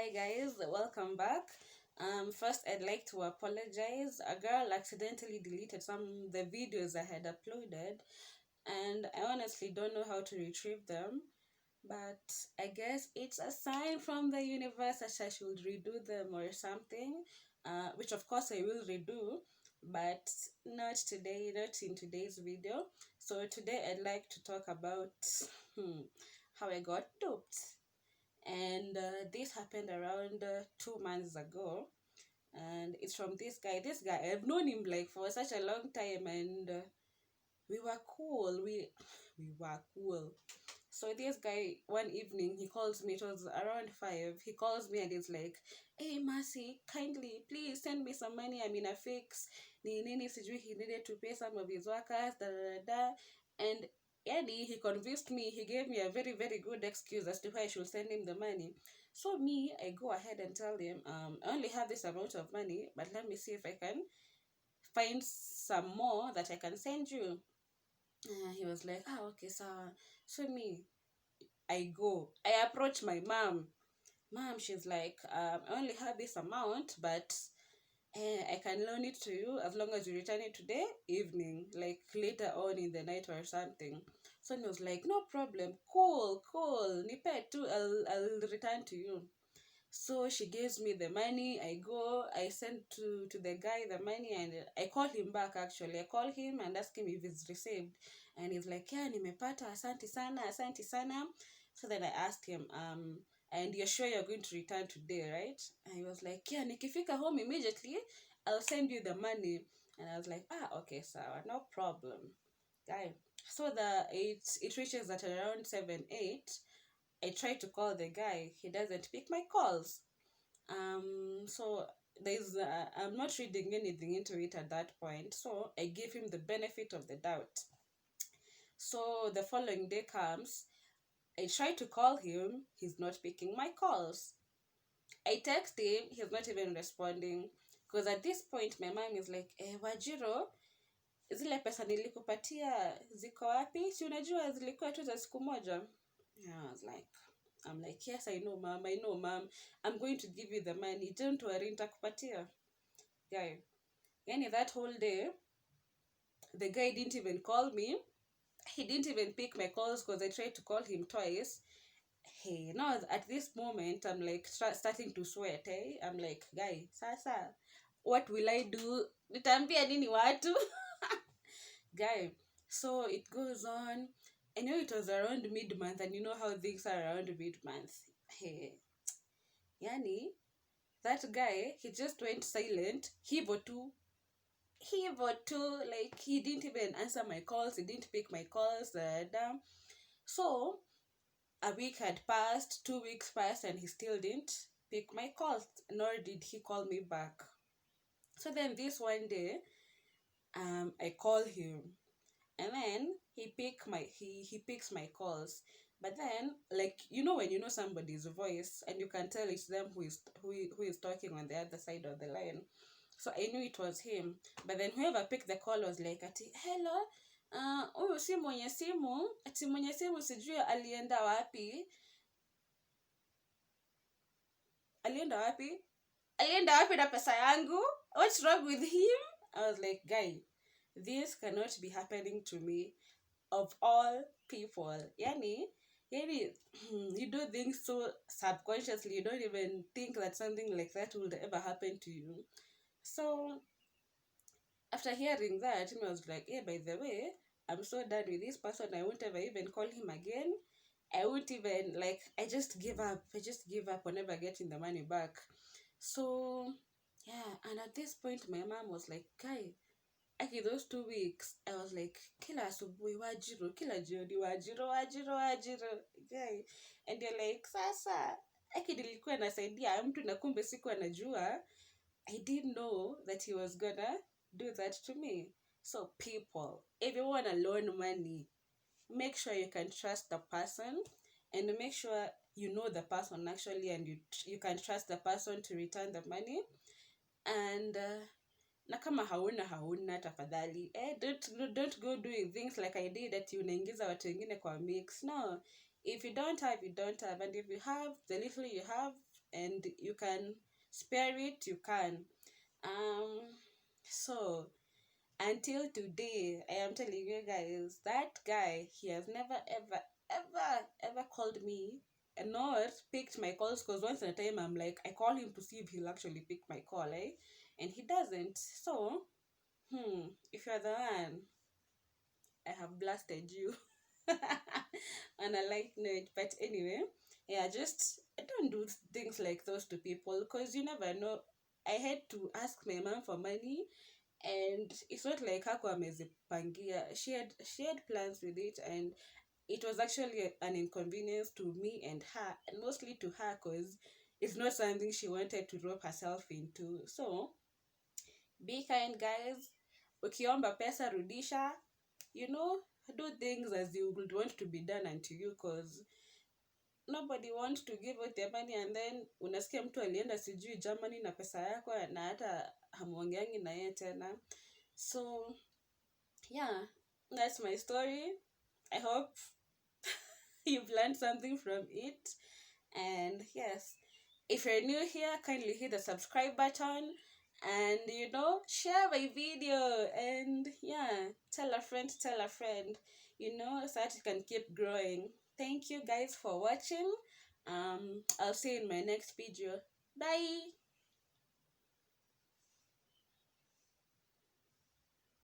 Hi guys, welcome back. First I'd like to apologize. A girl accidentally deleted some the videos I had uploaded, and I honestly don't know how to retrieve them. But I guess it's a sign from the universe that I should redo them or something. Which of course I will redo, but not today, not in today's video. So today I'd like to talk about how I got duped, and this happened around 2 months ago, and it's from this guy. I've known him like for such a long time, and we were cool. We were cool. So this guy, one evening, he calls me. It was around 5. He calls me and he's like, "Hey Mercy, kindly please send me some money. I'm in a fix. Ni nini sijui, he needed to pay some of his workers, da da da da." And Eddie, he convinced me. He gave me a very very good excuse as to why I should send him the money. So me, I go ahead and tell him, I only have this amount of money, but let me see if I can find some more that I can send you. He was like, "Ah, okay, so me, I approach my mom. Mom, she's like, I only have this amount, but I can loan it to you as long as you return it today evening, like later on in the night or something." So he was like, "No problem, cool, nipe too, I'll return to you." So she gives me the money. I go, I send to the guy the money, and I call him back. Actually, I call him and ask him if it's received, and he's like, "Yeah, nimepata, asante sana, asante sana." So then I asked him, "And you're sure you're going to return today, right?" And he was like, "Yeah, nikifika home immediately, I'll send you the money." And I was like, "Ah, okay, sawa, no problem, guy." So it reaches at around 7 8. I try to call the guy. He doesn't pick my calls. So there's I'm not reading anything into it at that point. So I give him the benefit of the doubt. So the following day comes. I try to call him. He's not picking my calls. I text him. He's not even responding. Because at this point, my mom is like, Wajiro, zile pesa nilikupatia ziko wapi? Si unajua zilikuwa tu za siku moja. Yeah, I'm like, "Yes, I know, mom. I know, mom. I'm going to give you the money. Don't worry, nitakupatia." Guy, yani that whole day, the guy didn't even call me. He didn't even pick my calls because I tried to call him twice. Hey, now at this moment, I'm like starting to sweat. I'm like, "Guy, sasa, what will I do? Nitaambia nini watu?" Guy, so it goes on. I know it was around mid-month, and you know how things are around mid-month. Hey, yani, that guy, he just went silent. Hivo too, like he didn't even answer my calls. He didn't pick my calls. So a week had passed, 2 weeks passed, and he still didn't pick my calls, nor did he call me back. So then this one day, I call him, and then he picks my calls. But then, like, you know when you know somebody's voice and you can tell it's them who is talking on the other side of the line. So I knew it was him. But then whoever picked the call was like, ati, "Hello, huyu si mwenye simu, ati mwenye simu sijui alienda wapi." Alienda wapi? Alienda wapi na pesa yangu? What's wrong with him? I was like, "Guy, this cannot be happening to me, of all people." Yani, you do things so subconsciously, you don't even think that something like that would ever happen to you. So after hearing that, I was like, "Hey, by the way, I'm so done with this person. I won't ever even call him again. I won't even, like, I just give up. I just give up on never getting the money back." So yeah, and at this point, my mom was like, "Guy, okay, those 2 weeks, I was like, kila asubuhi Wajiro, kila jioni Wajiro, guy." And you're like, sasa, aki nilikuwa nasaidia mtu na kumbe sikuwa najua. I didn't know that he was gonna do that to me. So people, if you want to loan money, make sure you can trust the person, and make sure you know the person actually, and you can trust the person to return the money. And na kama hauna tafadhali, don't go doing things like I did, that unaingiza watu wengine kwa mix. No, if you don't have, you don't have, and if you have the little you have, and you can spare it, you can. So until today, I am telling you guys, that guy, he has never ever called me and not picked my calls, because once in a time I'm like, I call him to see if he'll actually pick my call, eh? And he doesn't. So, if you're the one, I have blasted you on a light note. But anyway, yeah, just I don't do things like those to people, because you never know. I had to ask my mom for money, and it's not like hakuwa amezipangia. She had plans with it, and it was actually an inconvenience to me and her, and mostly to her, because it's not something she wanted to rope herself into. So be kind, guys. Ukiomba pesa, rudisha. You know, do things as you would want to be done unto you, because nobody wants to give out their money, and then unasikia mtu alienda sijui Germany na pesa yako, na hata hamuongeangi na yeye tena. So yeah, that's my story. I hope you've learned something from it. And yes, if you're new here, kindly hit the subscribe button, and share my video, and yeah, tell a friend, so that it can keep growing. Thank you guys for watching. I'll see you in my next video. Bye.